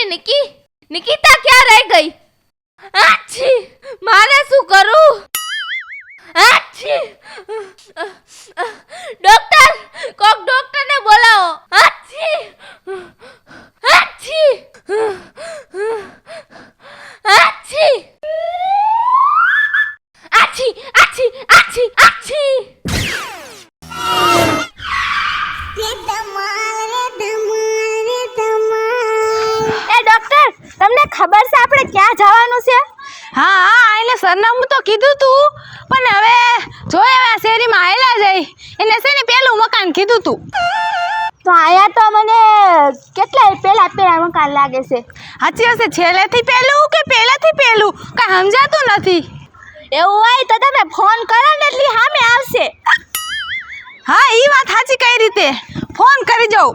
નિકી નિકિતા ક્યાં રહી ગઈ? આછી મારે શું કરું? આછી ડોક્ટર કોક ડોક્ટરને બોલાવો. આછી આછી આછી આછી આછી આછી આછી. તમને ખબર છે આપણે ક્યાં જવાનું છે? હા એટલે સરનામું તો કીધું તું, પણ હવે જોઈ હવે આ શેરીમાં આયલા જઈ એને છે ને પેલું મકાન કીધું તું. તો આયા તો મને કેટલા પેલા મકાન લાગે છે. સાચી હશે, છેલ્લેથી પેલું કે પહેલાથી પેલું કાંઈ સમજાતું નથી. એવું હોય તો તમે ફોન કરો ને એટલે સામે આવશે. હા એ વાત સાચી, કઈ રીતે ફોન કરી જાઉં.